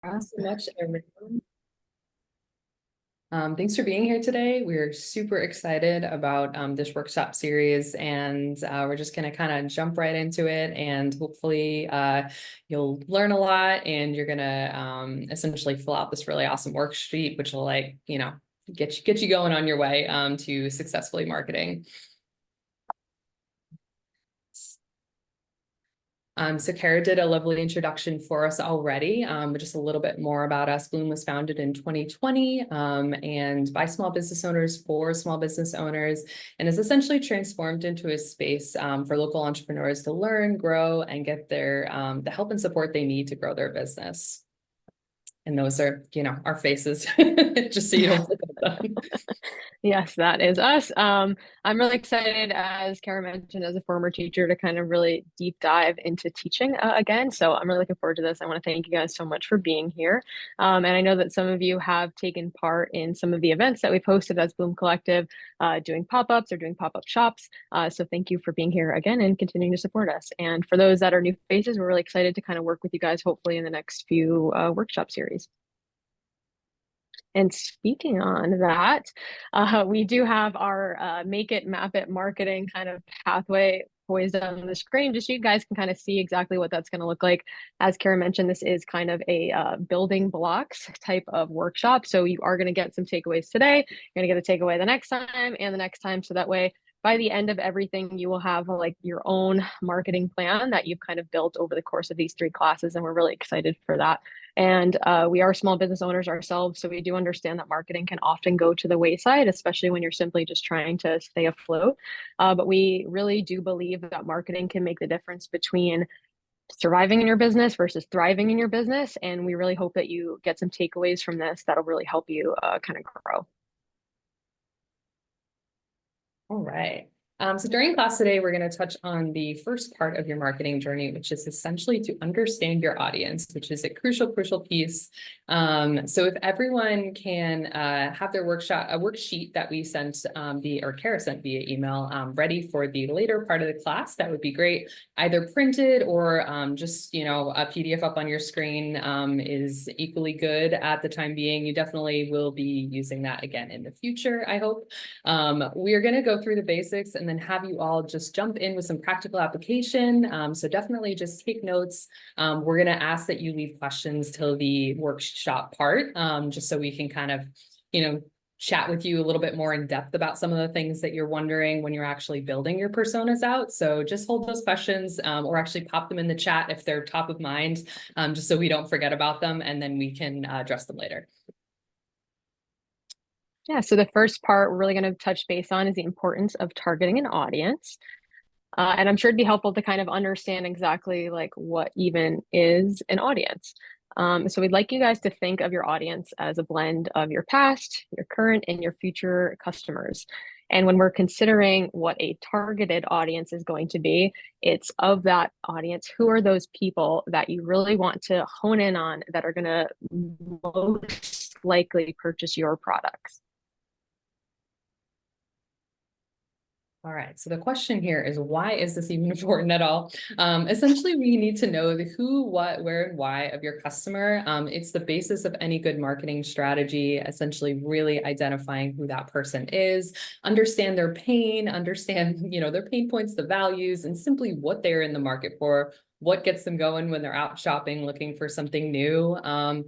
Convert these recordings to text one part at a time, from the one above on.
Thanks so much, everyone. Thanks for being here today. We're super excited about this workshop series, and we're just going to kind of jump right into it. And hopefully, you'll learn a lot, and you're going to essentially fill out this really awesome worksheet, which will, get you going on your way to successfully marketing. So Kara did a lovely introduction for us already, but just a little bit more about us. Bloom was founded in 2020 and by small business owners for small business owners, and is essentially transformed into a space for local entrepreneurs to learn, grow, and get their the help and support they need to grow their business. And those are, our faces, just so you don't forget them. Yes, that is us. I'm really excited, as Kara mentioned, as a former teacher, to kind of really deep dive into teaching again. So I'm really looking forward to this. I want to thank you guys so much for being here. And I know that some of you have taken part in some of the events that we've hosted as Bloom Collective, doing pop-ups or doing pop-up shops. So thank you for being here again and continuing to support us. And for those that are new faces, we're really excited to kind of work with you guys, hopefully in the next few workshop series. And speaking on that, we do have our Make It, Map It marketing kind of pathway poised on the screen, just so you guys can kind of see exactly what that's going to look like. As Karen mentioned, this is kind of a building blocks type of workshop. So you are going to get some takeaways today. You're going to get a takeaway the next time and the next time. So that way, by the end of everything, you will have like your own marketing plan that you've kind of built over the course of these 3 classes. And we're really excited for that. And we are small business owners ourselves, so we do understand that marketing can often go to the wayside, especially when you're simply just trying to stay afloat. But we really do believe that marketing can make the difference between surviving in your business versus thriving in your business. And we really hope that you get some takeaways from this that'll really help you kind of grow. All right. So during class today, we're going to touch on the first part of your marketing journey, which is essentially to understand your audience, which is a crucial piece. So if everyone can have their worksheet that we sent or Kara sent via email ready for the later part of the class, that would be great. Either printed or just, a PDF up on your screen is equally good at the time being. You definitely will be using that again in the future, I hope. We are going to go through the basics and then have you all just jump in with some practical application. So definitely just take notes. We're going to ask that you leave questions till the workshop part, just so we can kind of, chat with you a little bit more in depth about some of the things that you're wondering when you're actually building your personas out. So just hold those questions or actually pop them in the chat if they're top of mind, just so we don't forget about them, and then we can address them later. Yeah, so the first part we're really going to touch base on is the importance of targeting an audience. And I'm sure it'd be helpful to kind of understand exactly like what even is an audience. So we'd like you guys to think of your audience as a blend of your past, your current, and your future customers. And when we're considering what a targeted audience is going to be, it's of that audience, who are those people that you really want to hone in on that are going to most likely purchase your products? All right, so the question here is, why is this even important at all? Essentially, we need to know the who, what, where, and why of your customer. It's the basis of any good marketing strategy, essentially really identifying who that person is, understand their pain, understand, their pain points, the values, and simply what they're in the market for, what gets them going when they're out shopping, looking for something new. And,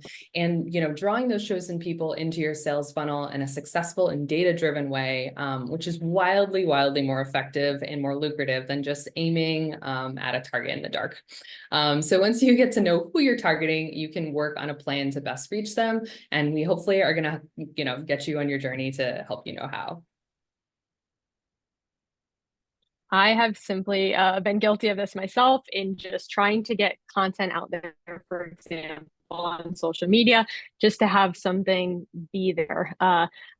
drawing those chosen people into your sales funnel in a successful and data-driven way, which is wildly more effective and more lucrative than just aiming at a target in the dark. So once you get to know who you're targeting, you can work on a plan to best reach them. And we hopefully are going to, get you on your journey to help you know how. I have simply been guilty of this myself in just trying to get content out there, for example, on social media, just to have something be there.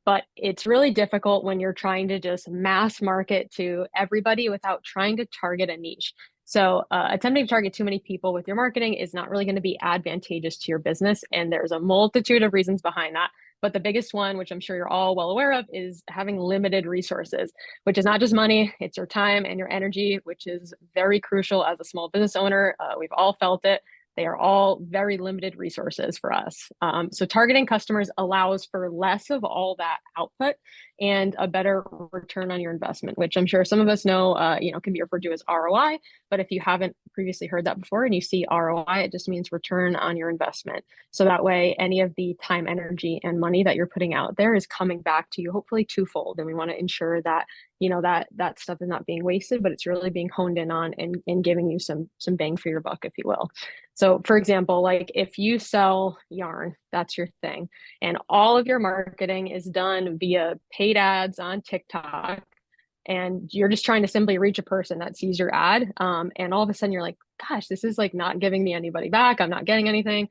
But it's really difficult when you're trying to just mass market to everybody without trying to target a niche. So attempting to target too many people with your marketing is not really going to be advantageous to your business. And there's a multitude of reasons behind that. But the biggest one, which I'm sure you're all well aware of, is having limited resources, which is not just money, it's your time and your energy, which is very crucial as a small business owner. We've all felt it. They are all very limited resources for us. So targeting customers allows for less of all that output and a better return on your investment, which I'm sure some of us know, can be referred to as ROI. But if you haven't previously heard that before and you see ROI, it just means return on your investment. So that way, any of the time, energy, and money that you're putting out there is coming back to you, hopefully twofold. And we want to ensure that that stuff is not being wasted, but it's really being honed in on and giving you some bang for your buck, if you will. So for example, like if you sell yarn, that's your thing, and all of your marketing is done via paid ads on TikTok, and you're just trying to simply reach a person that sees your ad, and all of a sudden you're like, gosh, this is like not giving me anybody back. I'm not getting anything.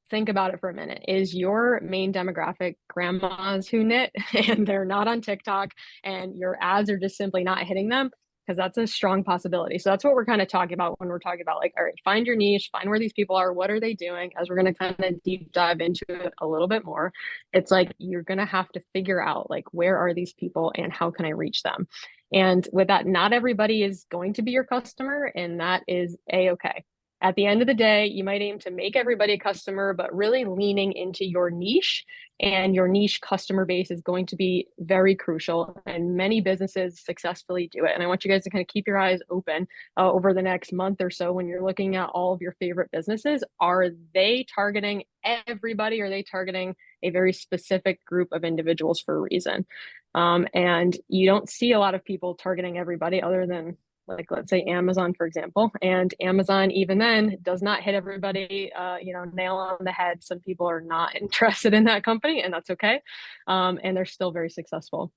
Think about it for a minute. Is your main demographic grandmas who knit and they're not on TikTok and your ads are just simply not hitting them? Because that's a strong possibility. So that's what we're kind of talking about when we're talking about like, all right, find your niche, find where these people are, what are they doing? As we're going to kind of deep dive into it a little bit more, it's like you're going to have to figure out like, where are these people and how can I reach them? And with that, not everybody is going to be your customer, and that is a-okay. At the end of the day, you might aim to make everybody a customer, but really leaning into your niche, and your niche customer base is going to be very crucial. And many businesses successfully do it. And I want you guys to kind of keep your eyes open over the next month or so when you're looking at all of your favorite businesses. Are they targeting everybody? Or are they targeting a very specific group of individuals for a reason? And you don't see a lot of people targeting everybody other than, like, let's say Amazon, for example. And Amazon, even then, does not hit everybody, nail on the head. Some people are not interested in that company, and that's okay. And they're still very successful.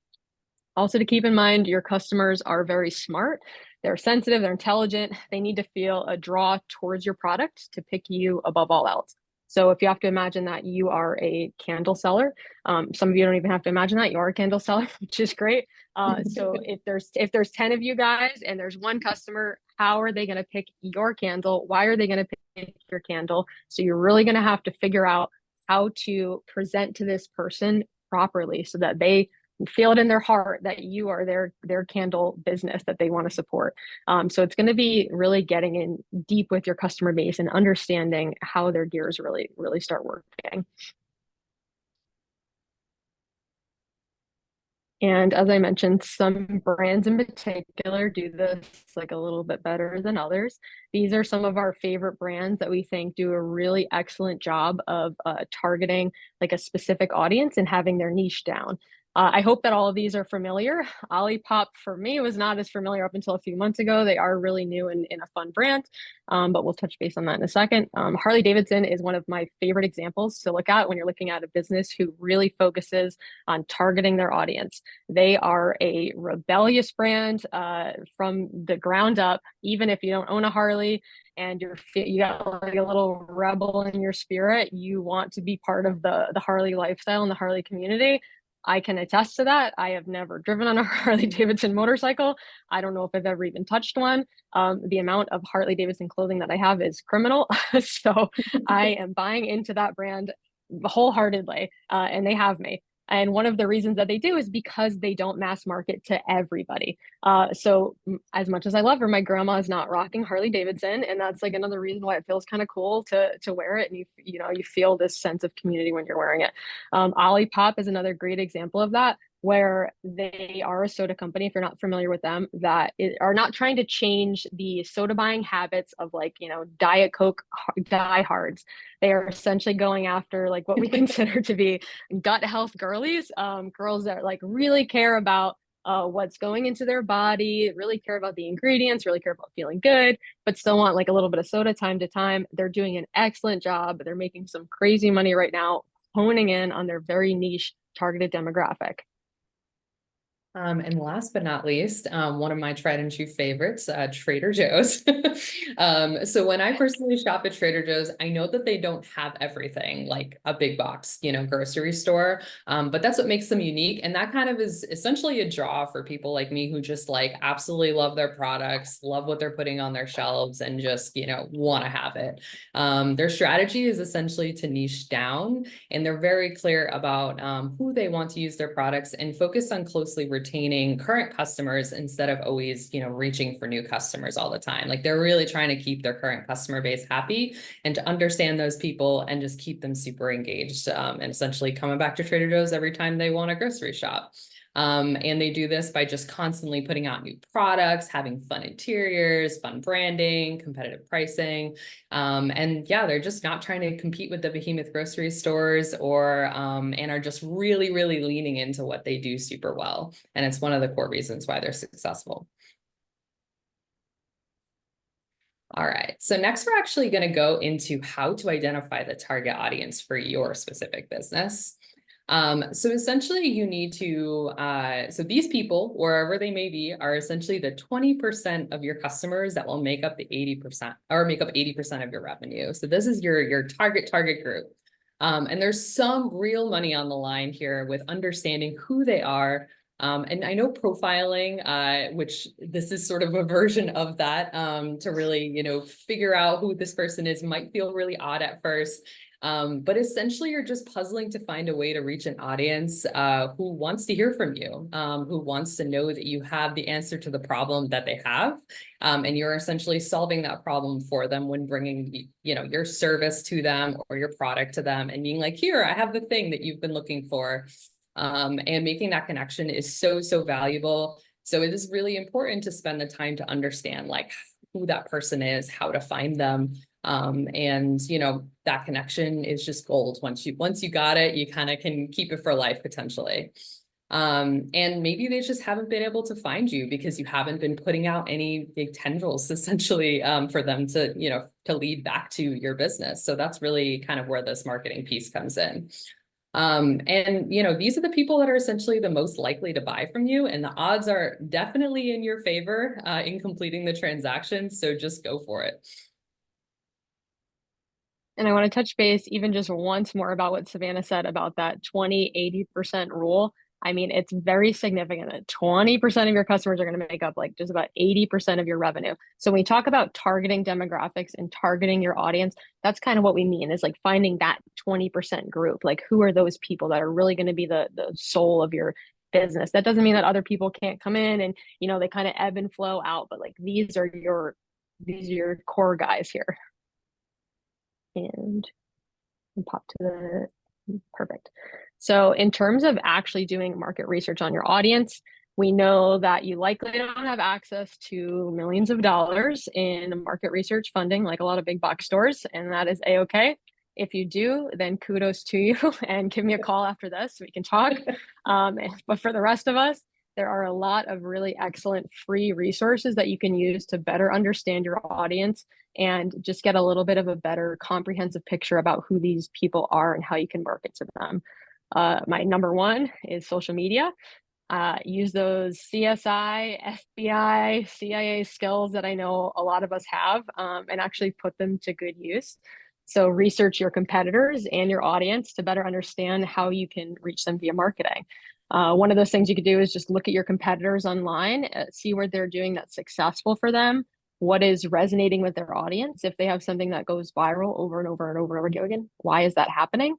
Also, to keep in mind, your customers are very smart. They're sensitive, they're intelligent. They need to feel a draw towards your product to pick you above all else. So if you have to imagine that you are a candle seller, some of you don't even have to imagine that you are a candle seller, which is great. So if there's 10 of you guys and there's one customer, how are they going to pick your candle? Why are they going to pick your candle? So you're really going to have to figure out how to present to this person properly so that they feel it in their heart that you are their candle business that they want to support. So it's going to be really getting in deep with your customer base and understanding how their gears really start working. And as I mentioned, some brands in particular do this like a little bit better than others. These are some of our favorite brands that we think do a really excellent job of targeting like a specific audience and having their niche down. I hope that all of these are familiar. Olipop for me was not as familiar up until a few months ago. They are really new and a fun brand, but we'll touch base on that in a second. Harley Davidson is one of my favorite examples to look at when you're looking at a business who really focuses on targeting their audience. They are a rebellious brand from the ground up. Even if you don't own a Harley and you got like a little rebel in your spirit, you want to be part of the Harley lifestyle and the Harley community. I can attest to that. I have never driven on a Harley Davidson motorcycle. I don't know if I've ever even touched one. The amount of Harley Davidson clothing that I have is criminal. So I am buying into that brand wholeheartedly, and they have me. And one of the reasons that they do is because they don't mass market to everybody. So as much as I love her, my grandma is not rocking Harley Davidson, and that's like another reason why it feels kind of cool to wear it, and you feel this sense of community when you're wearing it. Olipop is another great example of that, where they are a soda company, if you're not familiar with them, that are not trying to change the soda buying habits of Diet Coke diehards. They are essentially going after like what we consider to be gut health girlies, girls that like really care about what's going into their body, really care about the ingredients, really care about feeling good, but still want like a little bit of soda time to time. They're doing an excellent job. They're making some crazy money right now, honing in on their very niche targeted demographic. And last but not least, one of my tried and true favorites, Trader Joe's. So when I personally shop at Trader Joe's, I know that they don't have everything like a big box, grocery store. But that's what makes them unique. And that kind of is essentially a draw for people like me who just like absolutely love their products, love what they're putting on their shelves, and just, want to have it. Their strategy is essentially to niche down, and they're very clear about who they want to use their products and focus on closely retaining current customers instead of always, reaching for new customers all the time. Like they're really trying to keep their current customer base happy and to understand those people and just keep them super engaged, and essentially coming back to Trader Joe's every time they want a grocery shop. And they do this by just constantly putting out new products, having fun interiors, fun branding, competitive pricing. And yeah, they're just not trying to compete with the behemoth grocery stores and are just really, really leaning into what they do super well. And it's one of the core reasons why they're successful. All right, so next we're actually going to go into how to identify the target audience for your specific business. So essentially you need to, so these people, wherever they may be, are essentially the 20% of your customers that will make up the 80% or make up 80% of your revenue. So this is your target group. And there's some real money on the line here with understanding who they are. And I know profiling, which this is sort of a version of that, to really, figure out who this person is might feel really odd at first. But essentially you're just puzzling to find a way to reach an audience who wants to hear from you, who wants to know that you have the answer to the problem that they have. And you're essentially solving that problem for them when bringing, your service to them or your product to them and being like, here, I have the thing that you've been looking for. And making that connection is so, so valuable. So it is really important to spend the time to understand like who that person is, how to find them. And that connection is just gold. Once you got it, you kind of can keep it for life potentially. And maybe they just haven't been able to find you because you haven't been putting out any big tendrils essentially, for them to, to lead back to your business. So that's really kind of where this marketing piece comes in. And these are the people that are essentially the most likely to buy from you, and the odds are definitely in your favor in completing the transaction. So just go for it. And I want to touch base even just once more about what Savannah said about that 20-80% rule. I mean, it's very significant that 20% of your customers are going to make up like just about 80% of your revenue. So when we talk about targeting demographics and targeting your audience, that's kind of what we mean is like finding that 20% group. Like who are those people that are really going to be the soul of your business? That doesn't mean that other people can't come in and, they kind of ebb and flow out, but like these are your core guys here. And pop to the perfect. So in terms of actually doing market research on your audience, we know that you likely don't have access to millions of dollars in market research funding like a lot of big box stores, and that is a-okay. If you do, then kudos to you and give me a call after this so we can talk. But for the rest of us, there are a lot of really excellent free resources that you can use to better understand your audience and just get a little bit of a better comprehensive picture about who these people are and how you can market to them. My number one is social media. Use those CSI, FBI, CIA skills that I know a lot of us have, and actually put them to good use. So research your competitors and your audience to better understand how you can reach them via marketing. One of those things you could do is just look at your competitors online, see what they're doing that's successful for them, what is resonating with their audience. If they have something that goes viral over and over and over and over again, why is that happening?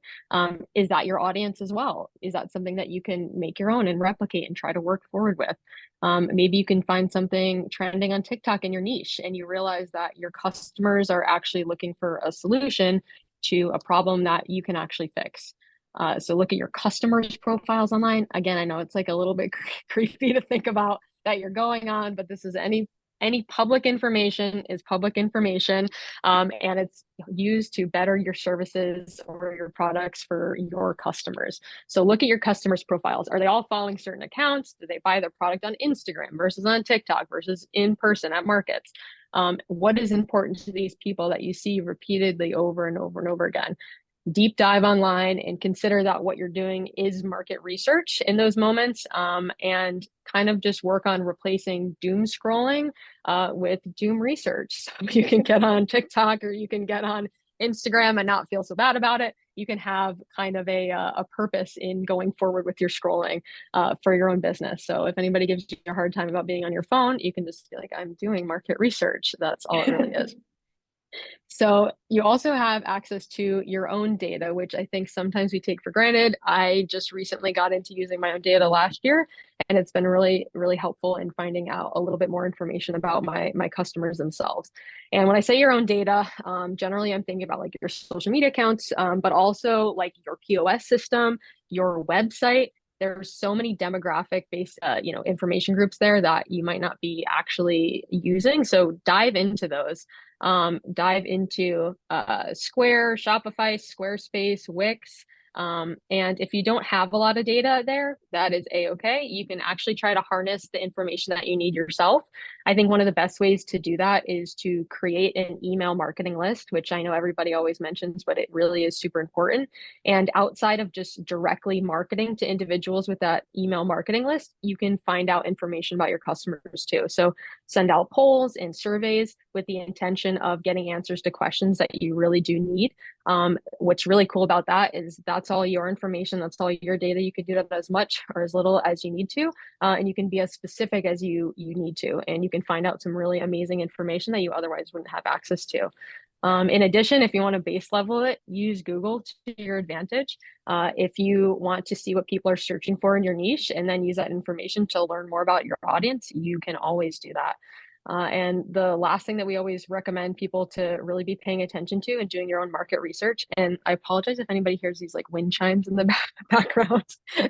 Is that your audience as well? Is that something that you can make your own and replicate and try to work forward with? Maybe you can find something trending on TikTok in your niche and you realize that your customers are actually looking for a solution to a problem that you can actually fix. So look at your customers' profiles online. Again, I know it's like a little bit creepy to think about that you're going on, but this is any public information is public information, and it's used to better your services or your products for your customers. So look at your customers' profiles. Are they all following certain accounts? Do they buy their product on Instagram versus on TikTok versus in person at markets? What is important to these people that you see repeatedly over and over and over again? Deep dive online and consider that what you're doing is market research in those moments, and kind of just work on replacing doom scrolling with doom research. So you can get on TikTok or you can get on Instagram and not feel so bad about it. You can have kind of a purpose in going forward with your scrolling for your own business. So if anybody gives you a hard time about being on your phone, you can just be like, I'm doing market research. That's all it really is. So you also have access to your own data, which I think sometimes we take for granted. I just recently got into using my own data last year, and it's been really, really helpful in finding out a little bit more information about my customers themselves. And when I say your own data, generally I'm thinking about like your social media accounts, but also like your POS system, your website. There's so many demographic based, information groups there that you might not be actually using. So dive into those. Dive into Square, Shopify, Squarespace, Wix. And if you don't have a lot of data there, that is a-okay. You can actually try to harness the information that you need yourself. I think one of the best ways to do that is to create an email marketing list, which I know everybody always mentions, but it really is super important. And outside of just directly marketing to individuals with that email marketing list, you can find out information about your customers too. So send out polls and surveys with the intention of getting answers to questions that you really do need. What's really cool about that is that's all your information, that's all your data. You can do that as much or as little as you need to, and you can be as specific as you need to, and you can find out some really amazing information that you otherwise wouldn't have access to. In addition, if you want to base level it, use Google to your advantage. If you want to see what people are searching for in your niche and then use that information to learn more about your audience, you can always do that. And the last thing that we always recommend people to really be paying attention to and doing your own market research. And I apologize if anybody hears these like wind chimes in the background.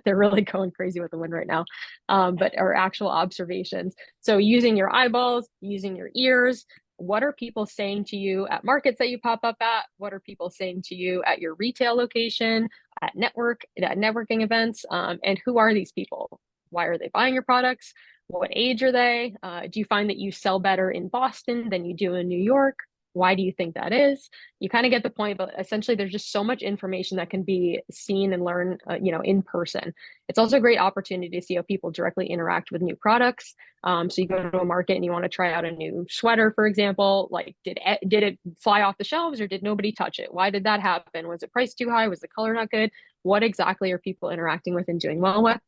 They're really going crazy with the wind right now, but are actual observations. So using your eyeballs, using your ears, what are people saying to you at markets that you pop up at? What are people saying to you at your retail location, at networking events? And who are these people? Why are they buying your products? What age are they? Do you find that you sell better in Boston than you do in New York? Why do you think that is? You kind of get the point, but essentially there's just so much information that can be seen and learned, in person. It's also a great opportunity to see how people directly interact with new products. So you go to a market and you want to try out a new sweater, for example, like did it fly off the shelves or did nobody touch it? Why did that happen? Was it priced too high? Was the color not good? What exactly are people interacting with and doing well with?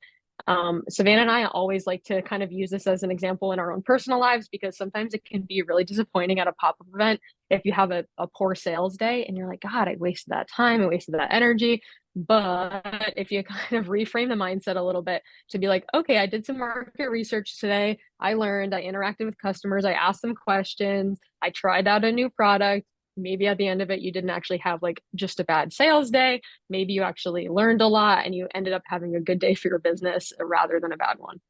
Savannah and I always like to kind of use this as an example in our own personal lives because sometimes it can be really disappointing at a pop-up event if you have a poor sales day and you're like, God, I wasted that time, I wasted that energy. But if you kind of reframe the mindset a little bit to be like, okay, I did some market research today, I learned, I interacted with customers, I asked them questions, I tried out a new product. Maybe at the end of it, you didn't actually have like just a bad sales day. Maybe you actually learned a lot and you ended up having a good day for your business rather than a bad one.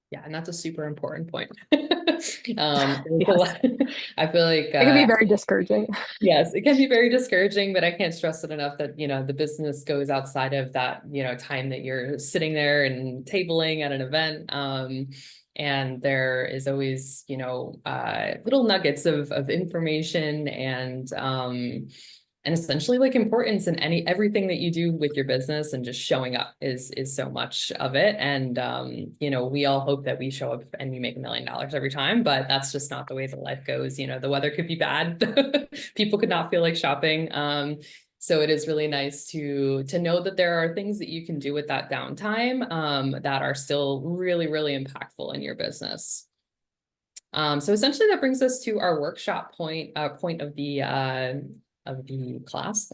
Yeah, and that's a super important point. Yes. I feel like It can be very discouraging. yes, it can be very discouraging, but I can't stress it enough that, the business goes outside of that, time that you're sitting there and tabling at an event. And there is always, little nuggets of information and essentially like importance in everything that you do with your business, and just showing up is so much of it. And we all hope that we show up and we make $1 million every time, but that's just not the way the life goes. The weather could be bad. People could not feel like shopping. So it is really nice to know that there are things that you can do with that downtime that are still really, really impactful in your business. So essentially that brings us to our workshop point of the class.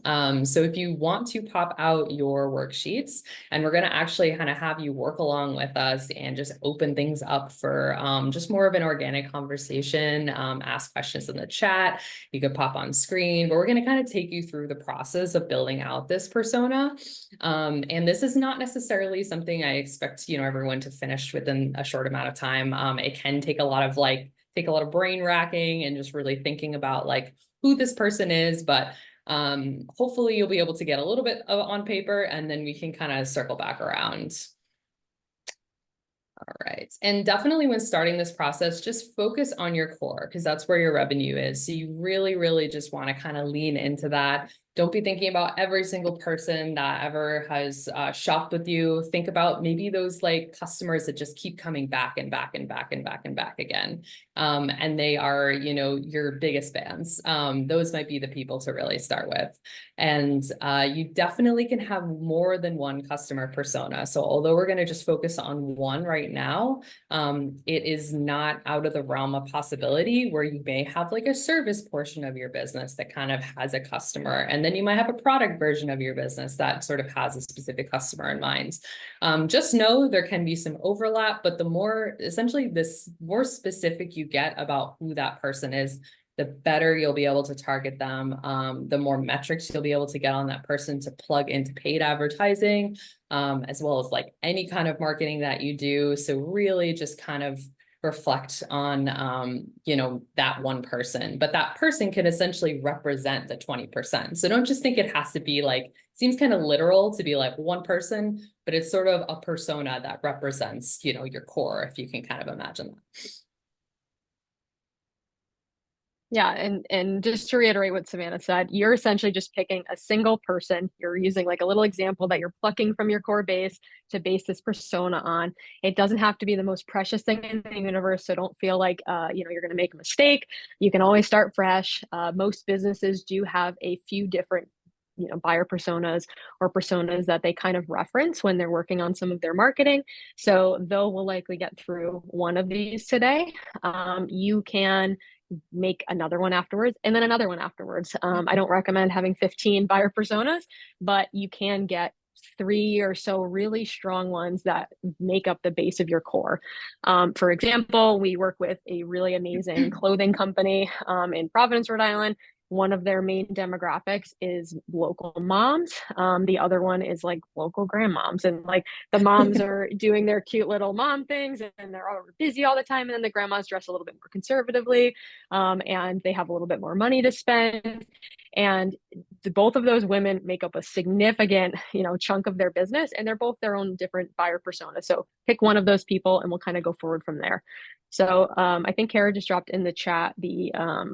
So if you want to pop out your worksheets, and we're going to actually kind of have you work along with us and just open things up for just more of an organic conversation, ask questions in the chat, you could pop on screen, but we're going to kind of take you through the process of building out this persona. And this is not necessarily something I expect, everyone to finish within a short amount of time. It can take a lot of brain racking and just really thinking about like who this person is, but hopefully you'll be able to get a little bit on paper, and then we can kind of circle back around. All right. And definitely when starting this process, just focus on your core because that's where your revenue is. So you really, really just want to kind of lean into that. Don't be thinking about every single person that ever has shopped with you. Think about maybe those like customers that just keep coming back and back and back and back and back again. And they are, you know, your biggest fans. Those might be the people to really start with. And you definitely can have more than one customer persona. So although we're going to just focus on one right now, it is not out of the realm of possibility where you may have like a service portion of your business that kind of has a customer. And then you might have a product version of your business that sort of has a specific customer in mind. Just know there can be some overlap, but the more, essentially, this more specific you get about who that person is, the better you'll be able to target them, the more metrics you'll be able to get on that person to plug into paid advertising, as well as like any kind of marketing that you do. So really just kind of reflect on, you know, that one person, but that person can essentially represent the 20%. So don't just think it has to be like, seems kind of literal to be like one person, but it's sort of a persona that represents, you know, your core, if you can kind of imagine that. Yeah, and just to reiterate what Savannah said, you're essentially just picking a single person. You're using like a little example that you're plucking from your core base to base this persona on. It doesn't have to be the most precious thing in the universe, so don't feel like you know, you're going to make a mistake. You can always start fresh. Most businesses do have a few different, you know, buyer personas or personas that they kind of reference when they're working on some of their marketing. So though we'll likely get through one of these today, you can make another one afterwards and then another one afterwards. I don't recommend having 15 buyer personas, but you can get 3 or so really strong ones that make up the base of your core. For example, we work with a really amazing clothing company in Providence, Rhode Island. One of their main demographics is local moms. The other one is like local grandmoms. And like the moms are doing their cute little mom things and they're all busy all the time. And then the grandmas dress a little bit more conservatively, and they have a little bit more money to spend. And both of those women make up a significant, you know, chunk of their business, and they're both their own different buyer persona. So pick one of those people, and we'll kind of go forward from there. So I think Kara just dropped in the chat the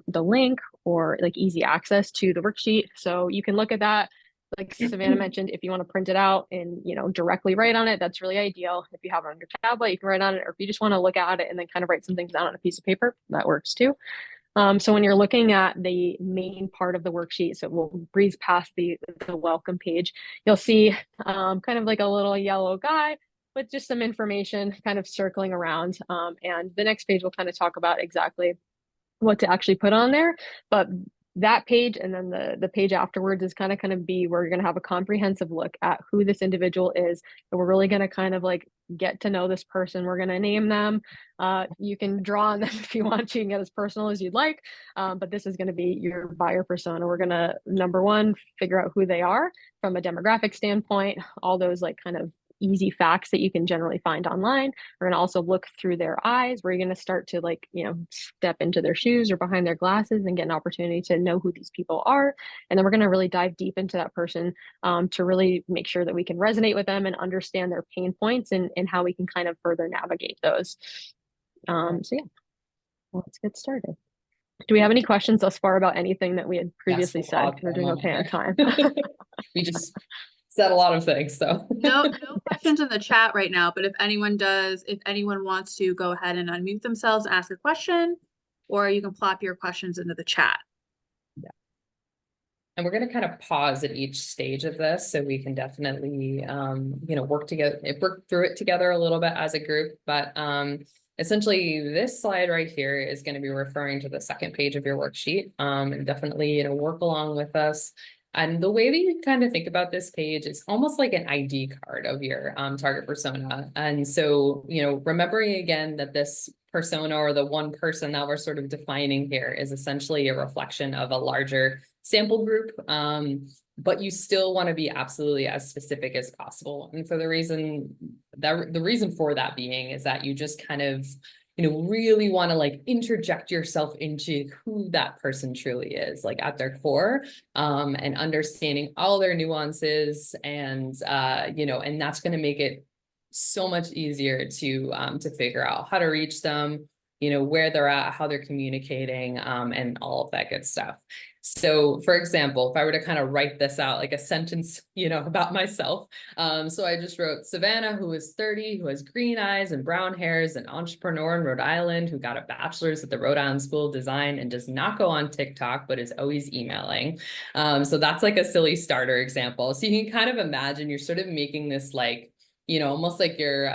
link or like easy access to the worksheet, so you can look at that. Like Savannah mentioned, if you want to print it out and, you know, directly write on it, that's really ideal. If you have it on your tablet, you can write on it, or if you just want to look at it and then kind of write some things down on a piece of paper, that works too. So when you're looking at the main part of the worksheet, so we'll breeze past the welcome page, you'll see kind of like a little yellow guy with just some information kind of circling around. And the next page will kind of talk about exactly what to actually put on there. But that page and then the page afterwards is kind of be where you're going to have a comprehensive look at who this individual is. And we're really going to kind of like get to know this person. We're going to name them. You can draw on them if you want. You can get as personal as you'd like. But this is going to be your buyer persona. We're going to, number one, figure out who they are from a demographic standpoint, all those like kind of easy facts that you can generally find online. We're going to also look through their eyes. We're going to start to like, you know, step into their shoes or behind their glasses and get an opportunity to know who these people are. And then we're going to really dive deep into that person to really make sure that we can resonate with them and understand their pain points and how we can kind of further navigate those. So yeah, let's get started. Do we have any questions thus far about anything that we had previously said? We're doing okay on time. We just said a lot of things, so. No questions in the chat right now, but if anyone wants to go ahead and unmute themselves, ask a question, or you can plop your questions into the chat. Yeah. And we're going to kind of pause at each stage of this so we can definitely, you know, work through it together a little bit as a group. But essentially, this slide right here is going to be referring to the second page of your worksheet. And definitely, you know, work along with us. And the way that you kind of think about this page is almost like an ID card of your target persona. And so, you know, remembering again that this persona or the one person that we're sort of defining here is essentially a reflection of a larger sample group. But you still want to be absolutely as specific as possible. And for the reason for that being is that you just kind of, you know, really want to like interject yourself into who that person truly is, like at their core, and understanding all their nuances, and you know, and that's going to make it so much easier to figure out how to reach them, where they're at, how they're communicating, and all of that good stuff. So for example, if I were to kind of write this out like a sentence, about myself. So I just wrote Savannah, who is 30, who has green eyes and brown hairs, an entrepreneur in Rhode Island, who got a bachelor's at the Rhode Island School of Design and does not go on TikTok, but is always emailing. So that's like a silly starter example. So you can kind of imagine you're sort of making this like, almost like you're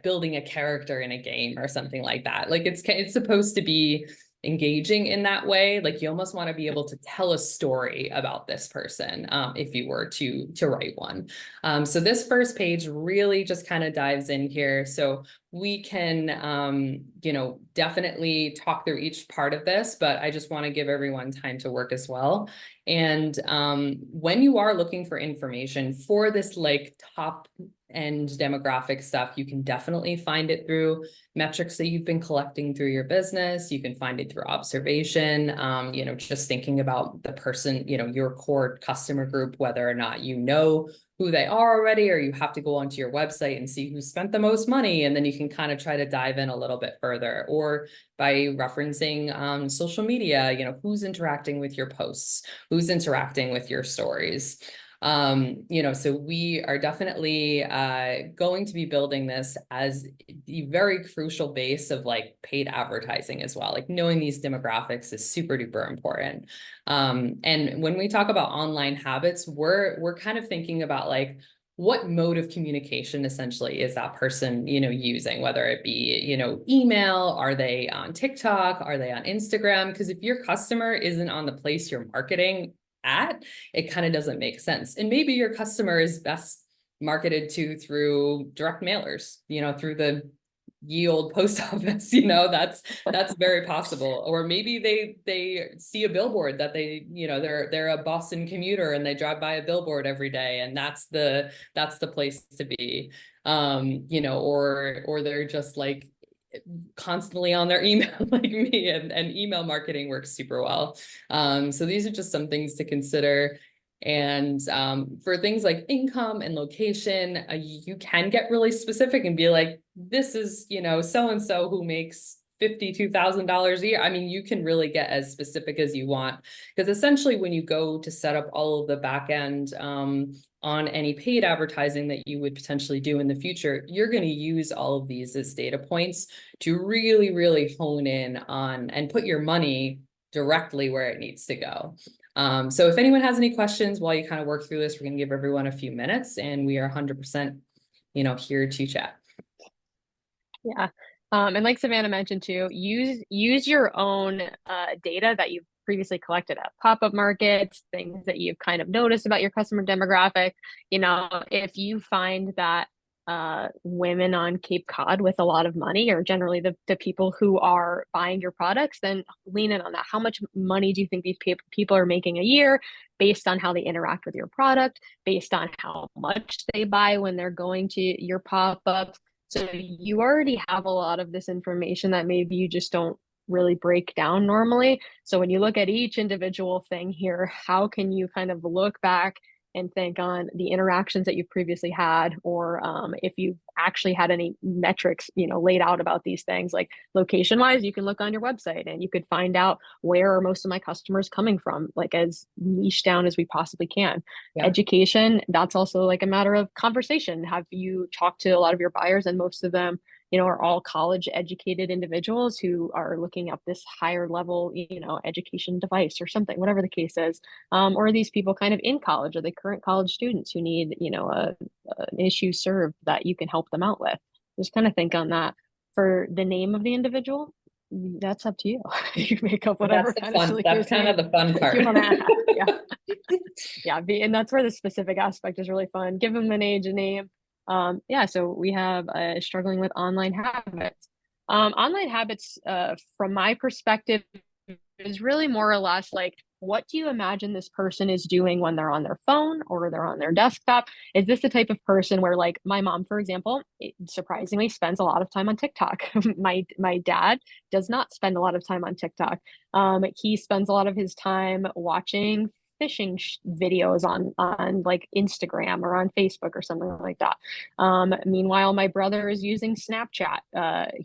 building a character in a game or something like that. Like it's supposed to be engaging in that way. Like you almost want to be able to tell a story about this person if you were to write one. So this first page really just kind of dives in here. So we can, definitely talk through each part of this, but I just want to give everyone time to work as well. And when you are looking for information for this like top end demographic stuff, you can definitely find it through metrics that you've been collecting through your business. You can find it through observation, just thinking about the person, your core customer group, whether or not you know who they are already, or you have to go onto your website and see who spent the most money. And then you can kind of try to dive in a little bit further, or by referencing social media, who's interacting with your posts, who's interacting with your stories. So we are definitely going to be building this as the very crucial base of like paid advertising as well. Like knowing these demographics is super duper important. And when we talk about online habits, we're kind of thinking about like, what mode of communication essentially is that person, using, whether it be, email, are they on TikTok, are they on Instagram? Because if your customer isn't on the place you're marketing at, it kind of doesn't make sense. And maybe your customer is best marketed to through direct mailers, through the ye old post office, that's very possible. Or maybe they see a billboard that they're a Boston commuter and they drive by a billboard every day, and that's the place to be. Or they're just like constantly on their email like me, and email marketing works super well. So these are just some things to consider. And for things like income and location, you can get really specific and be like, this is, so-and-so who makes $52,000 a year. I mean, you can really get as specific as you want, because essentially when you go to set up all of the back end on any paid advertising that you would potentially do in the future, you're going to use all of these as data points to really, really hone in on and put your money directly where it needs to go. So if anyone has any questions while you kind of work through this, we're going to give everyone a few minutes, and we are 100%, here to chat. Yeah. And like Savannah mentioned too, use your own data that you've previously collected at pop-up markets, things that you've kind of noticed about your customer demographic. If you find that women on Cape Cod with a lot of money are generally the people who are buying your products, then lean in on that. How much money do you think these people are making a year based on how they interact with your product, based on how much they buy when they're going to your pop-ups? So you already have a lot of this information that maybe you just don't really break down normally. So when you look at each individual thing here, how can you kind of look back and think on the interactions that you've previously had, or if you've actually had any metrics, laid out about these things, like location wise, you can look on your website and you could find out where are most of my customers coming from, like as niche down as we possibly can. Yeah. Education, that's also like a matter of conversation. Have you talked to a lot of your buyers, and most of them are all college educated individuals who are looking at this higher level, education device or something, whatever the case is. Or are these people kind of in college? Are they current college students who need, an issue served that you can help them out with? Just kind of think on that. For the name of the individual, that's up to you. You can make up whatever kind of silly that's kind of the fun part. You want to add. Yeah. Yeah. And that's where the specific aspect is really fun. Give them an age, a name. So we have struggling with online habits. Online habits, from my perspective, is really more or less like, what do you imagine this person is doing when they're on their phone or they're on their desktop? Is this the type of person where, like my mom, for example, surprisingly spends a lot of time on TikTok. My dad does not spend a lot of time on TikTok. He spends a lot of his time watching phishing videos on like Instagram or on Facebook or something like that. Meanwhile, my brother is using Snapchat.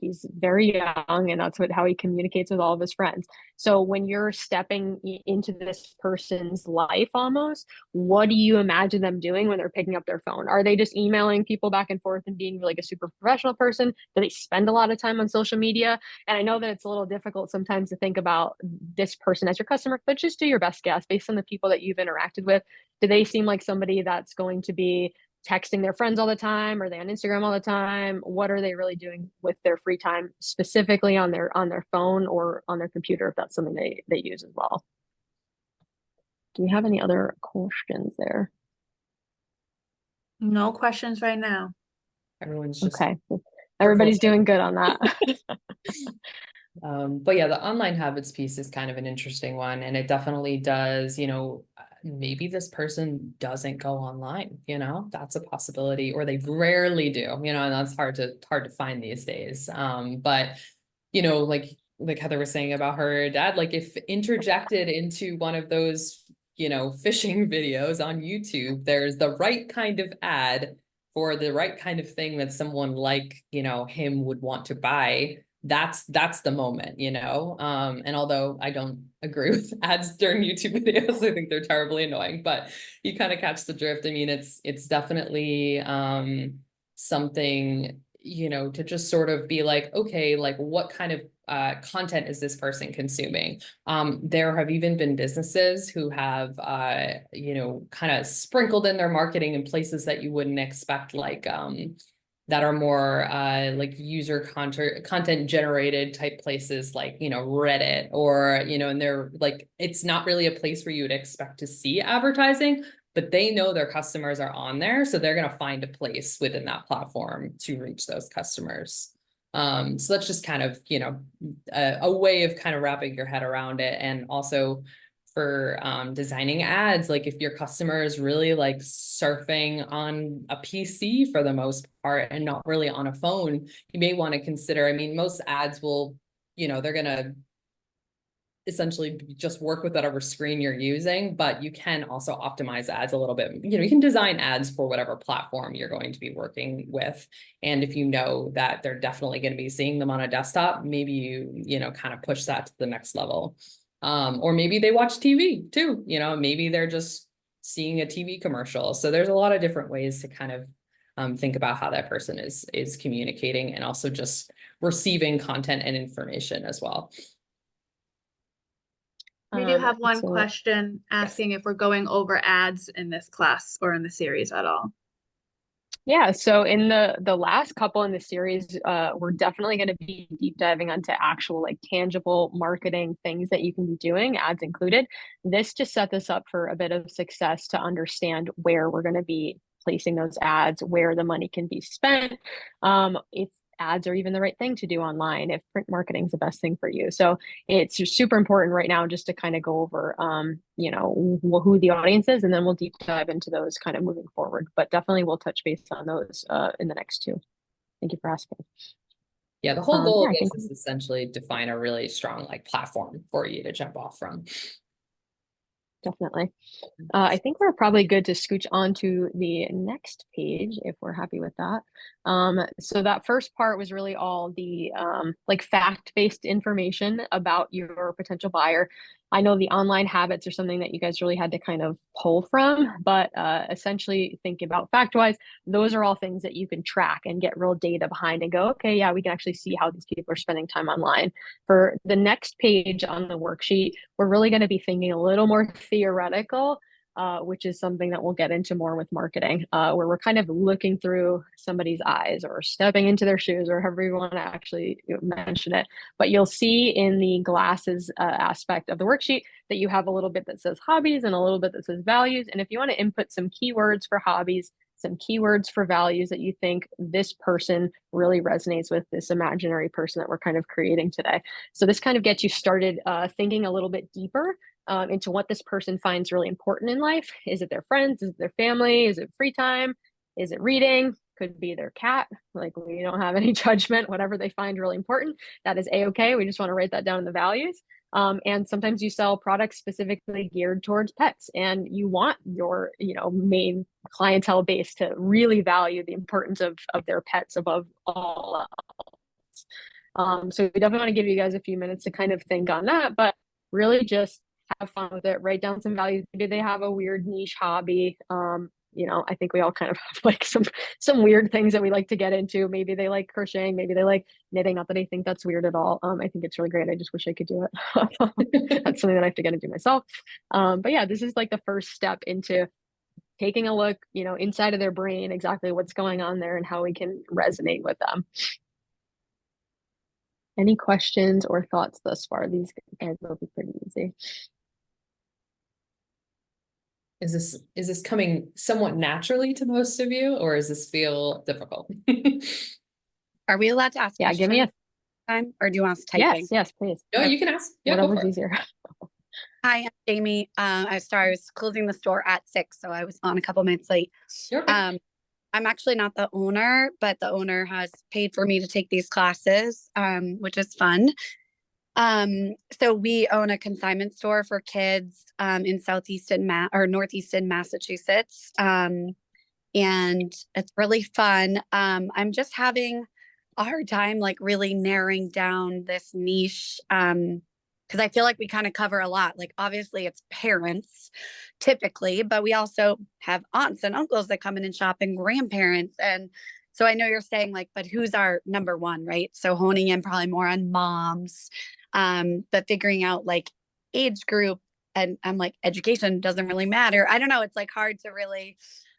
He's very young, and that's how he communicates with all of his friends. So when you're stepping into this person's life almost, what do you imagine them doing when they're picking up their phone? Are they just emailing people back and forth and being like a super professional person? Do they spend a lot of time on social media? And I know that it's a little difficult sometimes to think about this person as your customer, but just do your best guess based on the people that you've interacted with. Do they seem like somebody that's going to be texting their friends all the time? Are they on Instagram all the time? What are they really doing with their free time, specifically on their phone or on their computer, if that's something they use as well? Do we have any other questions there? No questions right now. Everyone's just Okay. Everybody's circling. doing good on that. But yeah, the online habits piece is kind of an interesting one, and it definitely does, maybe this person doesn't go online, that's a possibility, or they rarely do, and that's hard to find these days. But like Heather was saying about her dad, like if interjected into one of those, phishing videos on YouTube, there's the right kind of ad for the right kind of thing that someone like, him would want to buy. That's the moment, and although I don't agree with ads during YouTube videos, I think they're terribly annoying, but you kind of catch the drift. I mean, it's definitely something, to just sort of be like, okay, like what kind of content is this person consuming? There have even been businesses who have kind of sprinkled in their marketing in places that you wouldn't expect, like that are more like user content generated type places, like Reddit, or and they're like, it's not really a place where you would expect to see advertising, but they know their customers are on there, so they're going to find a place within that platform to reach those customers. So that's just kind of a way of kind of wrapping your head around it. And also for designing ads, like if your customer is really like surfing on a PC for the most part and not really on a phone, you may want to consider, I mean, most ads will, they're going to essentially just work with whatever screen you're using, but you can also optimize ads a little bit. You can design ads for whatever platform you're going to be working with. And if you know that they're definitely going to be seeing them on a desktop, maybe you kind of push that to the next level. Or maybe they watch TV too, maybe they're just seeing a TV commercial. So there's a lot of different ways to kind of think about how that person is communicating, and also just receiving content and information as well. We do have one so- question asking if we're going over ads in this class or in the series at all. Yeah, so in the last couple in the series, we're definitely going to be deep diving onto actual like tangible marketing things that you can be doing, ads included. This just set this up for a bit of success to understand where we're going to be placing those ads, where the money can be spent, if ads are even the right thing to do online, if print marketing is the best thing for you. So it's just super important right now just to kind of go over, who the audience is, and then we'll deep dive into those kind of moving forward. But definitely we'll touch base on those in the next two. Thank you for asking. Yeah, the whole goal of I this think is essentially define a really strong like platform for you to jump off from. definitely. I think we're probably good to scooch on to the next page if we're happy with that. So that first part was really all the like fact-based information about your potential buyer. I know the online habits are something that you guys really had to kind of pull from, but essentially think about fact-wise, those are all things that you can track and get real data behind and go, okay, yeah, we can actually see how these people are spending time online. For the next page on the worksheet, we're really going to be thinking a little more theoretical, which is something that we'll get into more with marketing, where we're kind of looking through somebody's eyes or stepping into their shoes, or however you want to actually mention it. But you'll see in the glasses aspect of the worksheet that you have a little bit that says hobbies and a little bit that says values. And if you want to input some keywords for hobbies, some keywords for values that you think this person really resonates with, this imaginary person that we're kind of creating today. So this kind of gets you started thinking a little bit deeper into what this person finds really important in life. Is it their friends? Is it their family? Is it free time? Is it reading? Could be their cat. Like, we don't have any judgment. Whatever they find really important, that is a-okay. We just want to write that down in the values. And sometimes you sell products specifically geared towards pets, and you want your, main clientele base to really value the importance of their pets above all else. So we definitely want to give you guys a few minutes to kind of think on that, but really just have fun with it. Write down some values. Maybe they have a weird niche hobby. I think we all kind of have like some weird things that we like to get into. Maybe they like crocheting, maybe they like knitting. Not that I think that's weird at all. I think it's really great. I just wish I could do it. That's something that I have to get into myself. But yeah, this is like the first step into taking a look, inside of their brain, exactly what's going on there and how we can resonate with them. Any questions or thoughts thus far? These guys will be pretty easy. Is this coming somewhat naturally to most of you, or does this feel difficult? Are we allowed to ask Yeah, give me a time, or do you want us typing? yes, please. No, you can ask. Yeah, whatever's easier. Hi, I'm Jamie. I was closing the store at 6, so I was on a couple minutes late. You're okay. I'm actually not the owner, but the owner has paid for me to take these classes, which is fun. So we own a consignment store for kids in northeastern Massachusetts. And it's really fun. I'm just having a hard time like really narrowing down this niche. Because I feel like we kind of cover a lot. Like obviously it's parents typically, but we also have aunts and uncles that come in and shop, and grandparents. And so I know you're saying like, but who's our number one, right? So honing in probably more on moms, but figuring out like age group, and I'm like, education doesn't really matter. I don't know. It's like hard to really.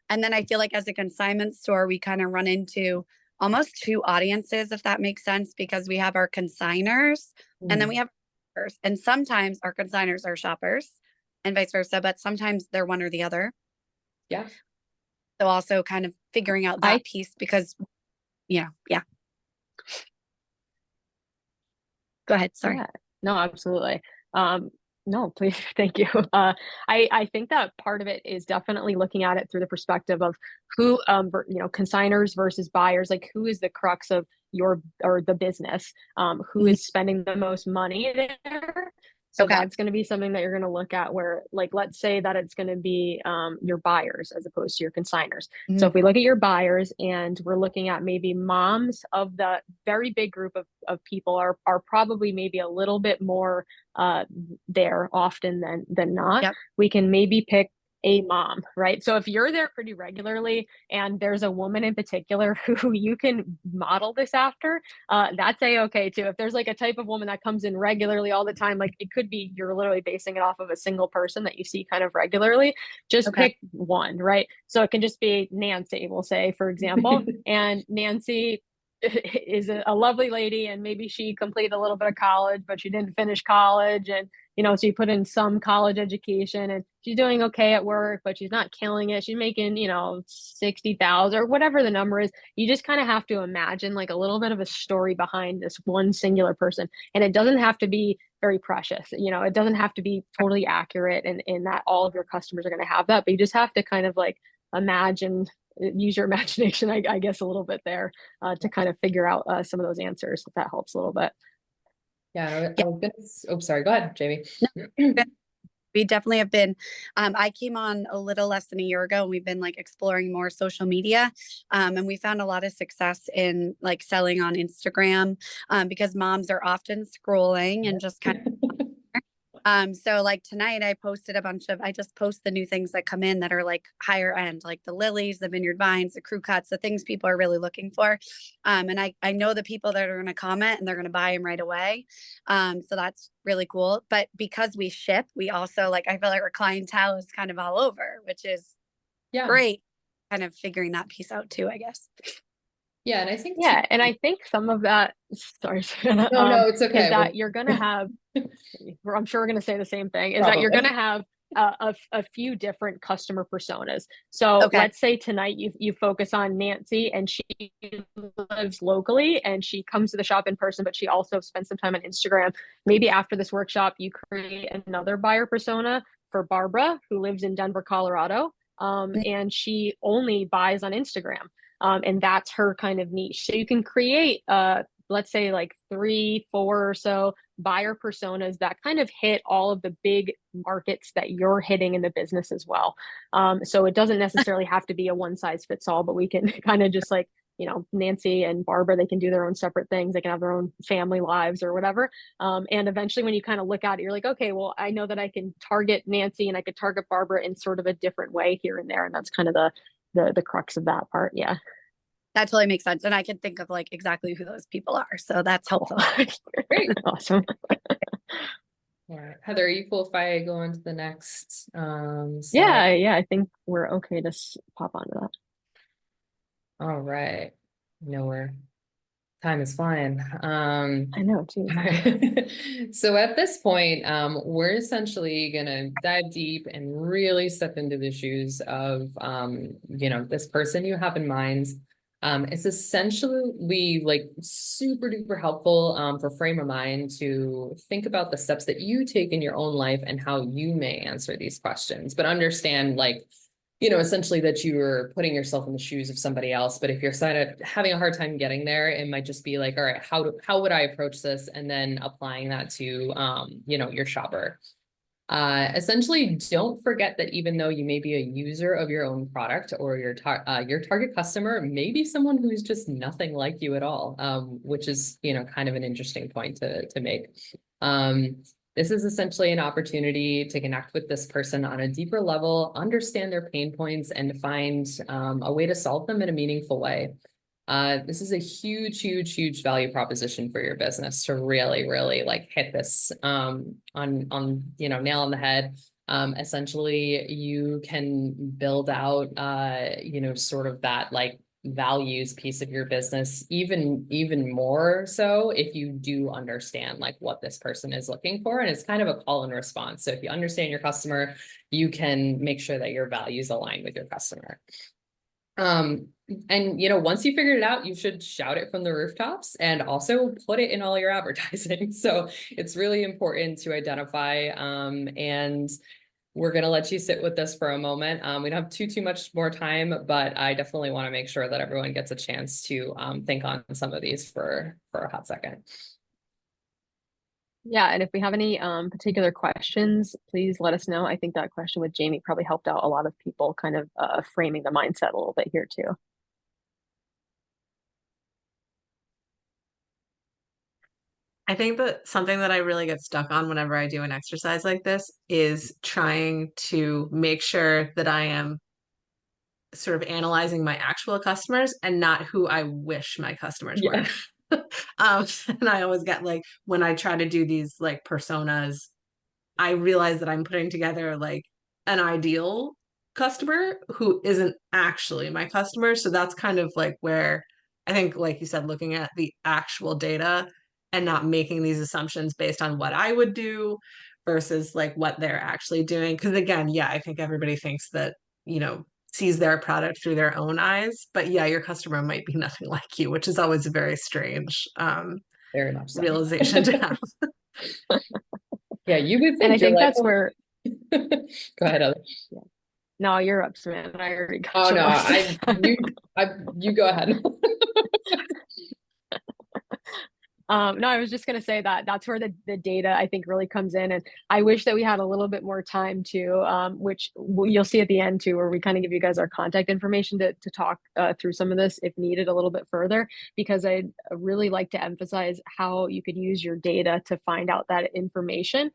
And then I feel like as a consignment store, we kind of run into almost two audiences, if that makes sense, because we have our consigners and then we have shoppers. And sometimes our consigners are shoppers and vice versa, but sometimes they're one or the other. Yeah. So also kind of figuring out that piece because, yeah. Go ahead. Sorry. Yeah. No, absolutely. No, please. Thank you. I think that part of it is definitely looking at it through the perspective of who, consigners versus buyers, like who is the crux of the business, who is spending the most money there. So that's going to be something that you're going to look at where, like, let's say that it's going to be your buyers as opposed to your consigners. So if we look at your buyers and we're looking at maybe moms of the very big group of people are probably maybe a little bit more there often than not, we can maybe pick a mom, right? So if you're there pretty regularly and there's a woman in particular who you can model this after, that's a-okay too. If there's like a type of woman that comes in regularly all the time, like it could be you're literally basing it off of a single person that you see kind of regularly, just pick one, right? So it can just be Nancy, we'll say, for example, and Nancy is a lovely lady, and maybe she completed a little bit of college, but she didn't finish college, and so you put in some college education, and she's doing okay at work, but she's not killing it. She's making 60,000 or whatever the number is. You just kind of have to imagine like a little bit of a story behind this one singular person, and it doesn't have to be very precious. It doesn't have to be totally accurate, and in that all of your customers are going to have that, but you just have to kind of like use your imagination, I guess, a little bit there to kind of figure out some of those answers, if that helps a little bit. Yeah. Oh, sorry. Go ahead, Jamie. We definitely have been, I came on a little less than a year ago, and we've been like exploring more social media. And we found a lot of success in like selling on Instagram because moms are often scrolling and just kind of so like tonight I just post the new things that come in that are like higher end, like the lilies, the vineyard vines, the crew cuts, the things people are really looking for. And I know the people that are going to comment and they're going to buy them right away. So that's really cool. But because we ship, we also I feel like our clientele is kind of all over, which is great. Kind of figuring that piece out too, I guess. Yeah. And I think, and I think some of that, sorry, no, it's okay. Is that you're going to have, I'm sure we're going to say the same thing, is that you're going to have a few different customer personas. So let's say tonight you focus on Nancy, and she lives locally and she comes to the shop in person, but she also spends some time on Instagram. Maybe after this workshop, you create another buyer persona for Barbara, who lives in Denver, Colorado. And she only buys on Instagram. And that's her kind of niche. So you can create, let's say like 3, 4 or so buyer personas that kind of hit all of the big markets that you're hitting in the business as well. So it doesn't necessarily have to be a one size fits all, but we can kind of just like, Nancy and Barbara, they can do their own separate things. They can have their own family lives or whatever. And eventually when you kind of look at it, you're like, okay, well, I know that I can target Nancy and I could target Barbara in sort of a different way here and there. And that's kind of the crux of that part. Yeah. That totally makes sense. And I can think of like exactly who those people are. So that's helpful. Great. Awesome. All right. Heather, are you cool if I go on to the next slide? Yeah, I think we're okay to pop onto that. All right. Nowhere. Time is flying. I know, too. So at this point, we're essentially gonna dive deep and really step into the shoes of this person you have in mind. It's essentially like super duper helpful for frame of mind to think about the steps that you take in your own life and how you may answer these questions, but understand like essentially that you're putting yourself in the shoes of somebody else. But if you're having a hard time getting there, it might just be like, all right, how would I approach this? And then applying that to, your shopper. Essentially, don't forget that even though you may be a user of your own product or your target customer may be someone who's just nothing like you at all, which is, kind of an interesting point to make. This is essentially an opportunity to connect with this person on a deeper level, understand their pain points, and find a way to solve them in a meaningful way. This is a huge, huge, huge value proposition for your business to really, really like hit this on nail on the head. Essentially, you can build out sort of that like values piece of your business even more so if you do understand like what this person is looking for, and it's kind of a call and response. So if you understand your customer, you can make sure that your values align with your customer. And once you figured it out, you should shout it from the rooftops and also put it in all your advertising. So it's really important to identify, and we're going to let you sit with this for a moment. We don't have too much more time, but I definitely want to make sure that everyone gets a chance to think on some of these for a hot second. Yeah, and if we have any particular questions, please let us know. I think that question with Jamie probably helped out a lot of people kind of framing the mindset a little bit here too. I think that something that I really get stuck on whenever I do an exercise like this is trying to make sure that I am sort of analyzing my actual customers and not who I wish my customers were. And I always get like, when I try to do these like personas, I realize that I'm putting together like an ideal customer who isn't actually my customer. So that's kind of like where I think, like you said, looking at the actual data and not making these assumptions based on what I would do versus like what they're actually doing. Because again, yeah, I think everybody thinks that, sees their product through their own eyes. But yeah, your customer might be nothing like you, which is always a very strange Very much so. realization to have. Yeah, you would think, and I think like, that's where. Go ahead, Ellie. Yeah. No, you're up, Samantha. I already got Oh you. you go ahead. No, I was just going to say that that's where the data I think really comes in. And I wish that we had a little bit more time to, which you'll see at the end too, where we kind of give you guys our contact information to talk through some of this if needed a little bit further, because I'd really like to emphasize how you could use your data to find out that information.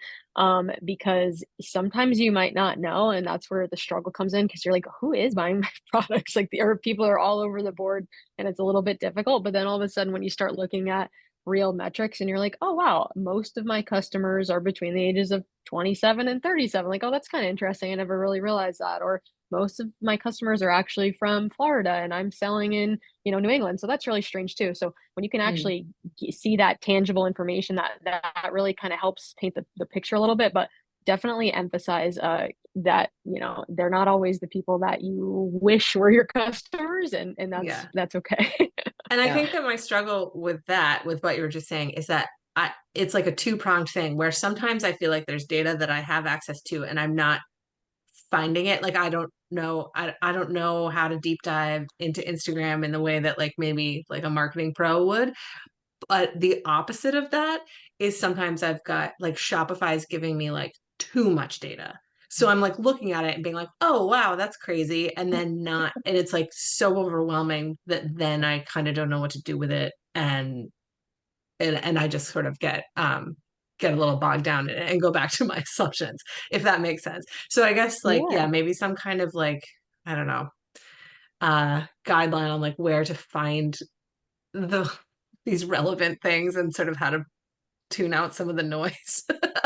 Because sometimes you might not know, and that's where the struggle comes in, because you're like, who is buying my products? Like, or people are all over the board and it's a little bit difficult. But then all of a sudden, when you start looking at real metrics and you're like, oh wow, most of my customers are between the ages of 27 and 37. Like, oh, that's kind of interesting. I never really realized that. Or most of my customers are actually from Florida and I'm selling in, New England. So that's really strange too. So when you can actually see that tangible information, that really kind of helps paint the picture a little bit. But definitely emphasize that they're not always the people that you wish were your customers, and that's okay. And I think that my struggle with what you were just saying, is that it's like a two-pronged thing where sometimes I feel like there's data that I have access to and I'm not finding it. Like, I don't know how to deep dive into Instagram in the way that like maybe like a marketing pro would. But the opposite of that is sometimes I've got like Shopify is giving me like too much data. So I'm like looking at it and being like, oh wow, that's crazy. And then not, and it's like so overwhelming that then I kind of don't know what to do with it. And I just sort of get a little bogged down and go back to my assumptions, if that makes sense. So I guess like, Yeah. yeah, maybe some kind of like, I don't know, guideline on like where to find the these relevant things and sort of how to tune out some of the noise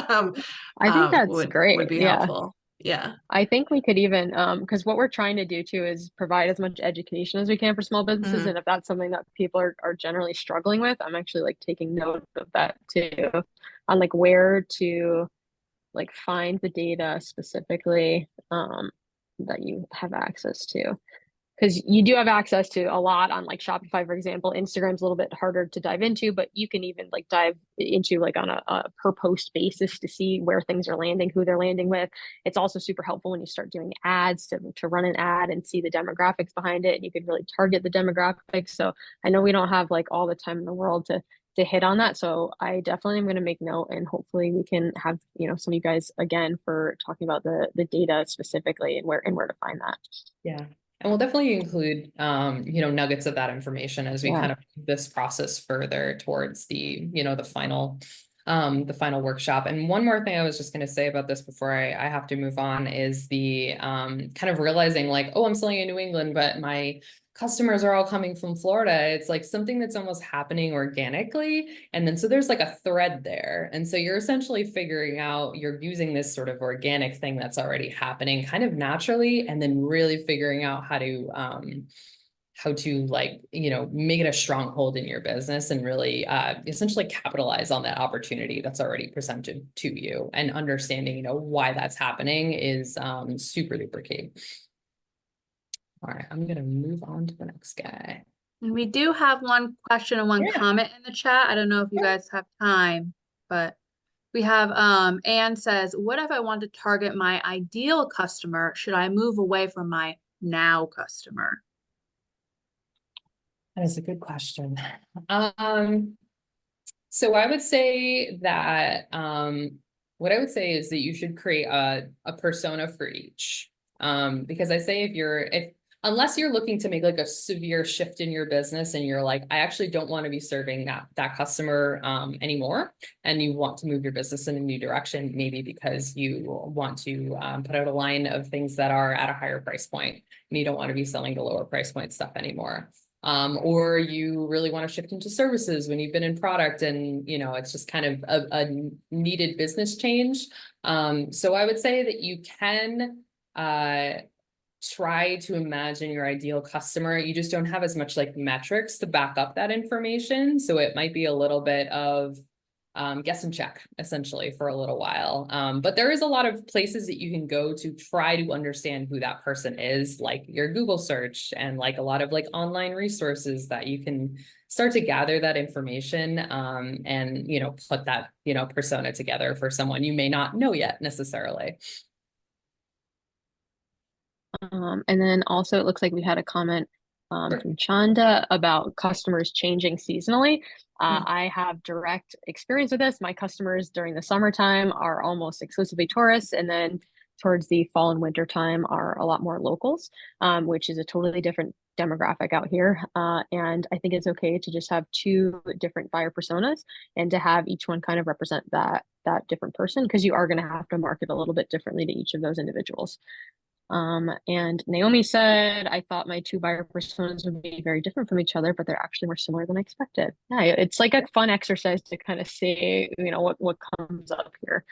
um, I think that's would great. be Yeah. helpful. Yeah. I think we could even, because what we're trying to do too is provide as much education as we can for small businesses. Mhm. And if that's something that people are generally struggling with, I'm actually like taking note of that too, on like where to like find the data specifically that you have access to. Because you do have access to a lot on like Shopify, for example. Instagram's a little bit harder to dive into, but you can even like dive into like on a per post basis to see where things are landing, who they're landing with. It's also super helpful when you start doing ads to run an ad and see the demographics behind it. And you could really target the demographics. So I know we don't have like all the time in the world to hit on that. So I definitely am going to make note, and hopefully we can have, you know, some of you guys again for talking about the data specifically and where to find that. Yeah. And we'll definitely include, you know, nuggets of that information as we Yeah. kind of move this process further towards the, you know, the final workshop. And one more thing I was just going to say about this before I have to move on is the kind of realizing like, oh, I'm selling in New England, but my customers are all coming from Florida. It's like something that's almost happening organically. And then so there's like a thread there. And so you're essentially figuring out, you're using this sort of organic thing that's already happening kind of naturally, and then really figuring out how to like, you know, make it a stronghold in your business and really essentially capitalize on that opportunity that's already presented to you, and understanding, you know, why that's happening is super duper key. All right, I'm gonna move on to the next guy. And we do have one question and one Yeah. comment in the chat. I don't know if you guys have time, but we have Anne says, what if I want to target my ideal customer? Should I move away from my now customer? That is a good question. So I would say that what I would say is that you should create a persona for each. Because I say if unless you're looking to make like a severe shift in your business and you're like, I actually don't want to be serving that customer anymore, and you want to move your business in a new direction, maybe because you want to put out a line of things that are at a higher price point and you don't want to be selling the lower price point stuff anymore. Or you really want to shift into services when you've been in product and, you know, it's just kind of a needed business change. So I would say that you can try to imagine your ideal customer. You just don't have as much like metrics to back up that information. So it might be a little bit of guess and check essentially for a little while. But there is a lot of places that you can go to try to understand who that person is, like your Google search and like a lot of like online resources that you can start to gather that information and, you know, put that, you know, persona together for someone you may not know yet necessarily. And then also it looks like we had a comment from Chanda about customers changing seasonally. I have direct experience with this. My customers during the summertime are almost exclusively tourists, and then towards the fall and winter time are a lot more locals, which is a totally different demographic out here. And I think it's okay to just have two different buyer personas and to have each one kind of represent that different person, because you are going to have to market a little bit differently to each of those individuals. And Naomi said, I thought my two buyer personas would be very different from each other, but they're actually more similar than I expected. Yeah, it's like a fun exercise to kind of see, you know, what comes up here.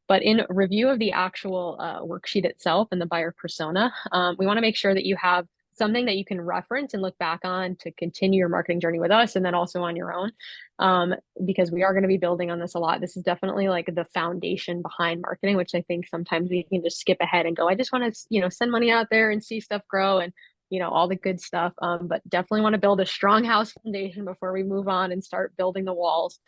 But in review of the actual worksheet itself and the buyer persona, we want to make sure that you have something that you can reference and look back on to continue your marketing journey with us, and then also on your own, because we are going to be building on this a lot. This is definitely like the foundation behind marketing, which I think sometimes we can just skip ahead and go, I just want to, you know, send money out there and see stuff grow and, you know, all the good stuff. But definitely want to build a strong house foundation before we move on and start building the walls.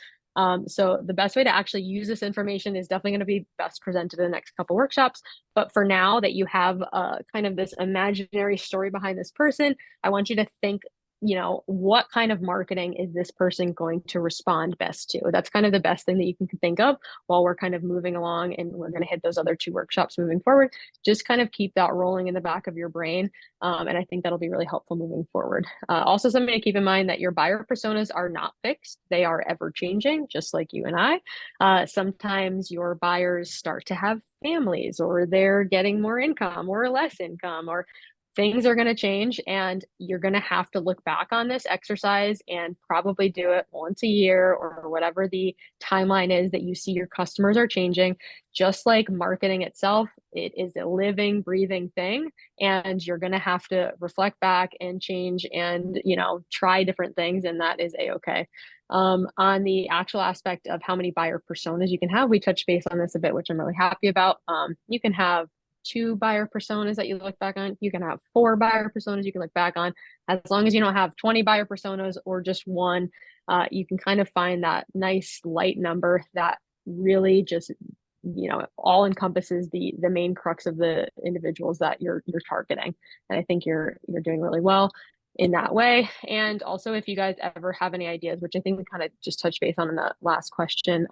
So the best way to actually use this information is definitely going to be best presented in the next couple workshops. But for now that you have kind of this imaginary story behind this person, I want you to think you know, what kind of marketing is this person going to respond best to? That's kind of the best thing that you can think of while we're kind of moving along, and we're going to hit those other 2 workshops moving forward. Just kind of keep that rolling in the back of your brain. And I think that'll be really helpful moving forward. Also, something to keep in mind that your buyer personas are not fixed. They are ever changing, just like you and I. Sometimes your buyers start to have families, or they're getting more income or less income, or things are going to change, and you're going to have to look back on this exercise and probably do it once a year, or whatever the timeline is that you see your customers are changing. Just like marketing itself, it is a living, breathing thing, and you're going to have to reflect back and change and, you know, try different things, and that is a-okay. On the actual aspect of how many buyer personas you can have, we touched base on this a bit, which I'm really happy about. You can have 2 buyer personas that you look back on. You can have 4 buyer personas you can look back on. As long as you don't have 20 buyer personas or just one, you can kind of find that nice light number that really just, you know, all encompasses the main crux of the individuals that you're targeting. And I think you're doing really well in that way. And also, if you guys ever have any ideas, which I think we kind of just touched base on in the last question,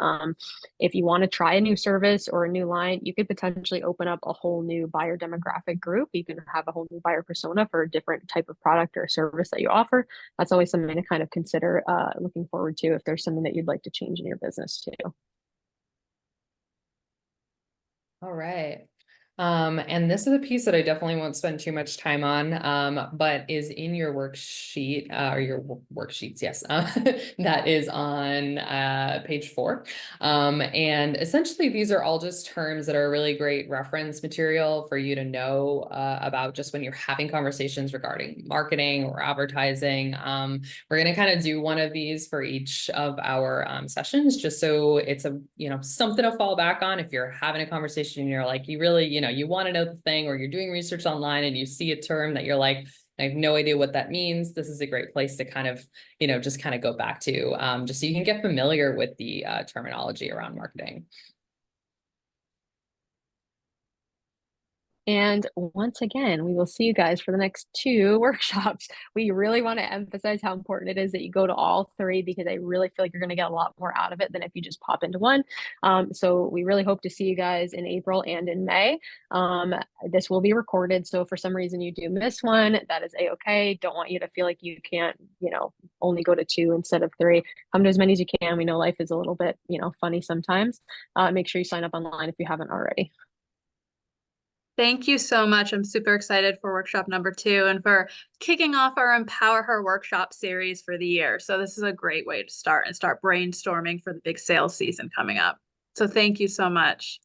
if you want to try a new service or a new line, you could potentially open up a whole new buyer demographic group. You can have a whole new buyer persona for a different type of product or service that you offer. That's always something to kind of consider looking forward to if there's something that you'd like to change in your business too. All right. And this is a piece that I definitely won't spend too much time on, but is in your worksheet, or your worksheets, yes, that is on page 4. And essentially these are all just terms that are really great reference material for you to know about just when you're having conversations regarding marketing or advertising. We're going to kind of do one of these for each of our sessions, just so it's a, you know, something to fall back on if you're having a conversation and you're like, you really, you know, you want to know the thing, or you're doing research online and you see a term that you're like, I have no idea what that means. This is a great place to kind of, you know, just kind of go back to, just so you can get familiar with the terminology around marketing. And once again, we will see you guys for the next 2 workshops. We really want to emphasize how important it is that you go to all 3, because I really feel like you're going to get a lot more out of it than if you just pop into one. So we really hope to see you guys in April and in May. This will be recorded, so if for some reason you do miss one, that is a-okay. Don't want you to feel like you can't, you know, only go to 2 instead of 3. Come to as many as you can. We know life is a little bit, you know, funny sometimes. Make sure you sign up online if you haven't already. Thank you so much. I'm super excited for workshop number 2 and for kicking off our Empower Her workshop series for the year. So this is a great way to start brainstorming for the big sales season coming up. So thank you so much.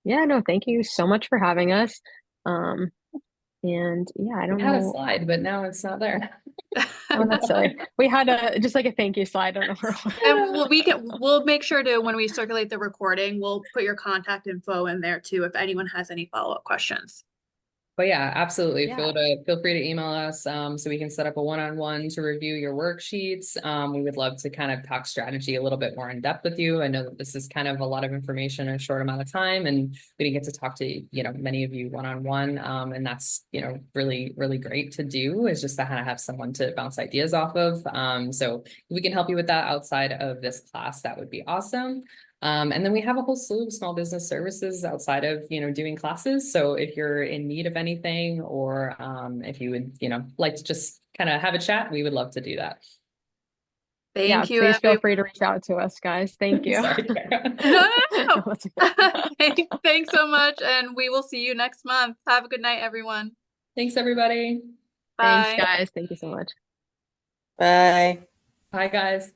Yeah, no, thank you so much for having us. And yeah, I don't had a know. slide, but now it's not there. Oh, that's silly. We had just like a thank you slide. I don't know where. And we'll make sure to, when we circulate the recording, we'll put your contact info in there too, if anyone has any follow-up questions. But yeah, absolutely. Yeah. Feel free to email us so we can set up a one-on-one to review your worksheets. We would love to kind of talk strategy a little bit more in depth with you. I know that this is kind of a lot of information in a short amount of time, and we didn't get to talk to, you know, many of you one-on-one. And that's, you know, really, really great to do, is just to kind of have someone to bounce ideas off of. So if we can help you with that outside of this class, that would be awesome. And then we have a whole slew of small business services outside of, you know, doing classes. So if you're in need of anything, or if you would, you know, like to just kind of have a chat, we would love to do that. Thank you, please feel everyone. free to reach out to us, guys. Thank you. Sorry. No. No, Thanks so much, and we will see you next month. Have a good night, everyone. Thanks, everybody. Bye. Thanks, guys. Thank you so much. Bye. Bye, guys.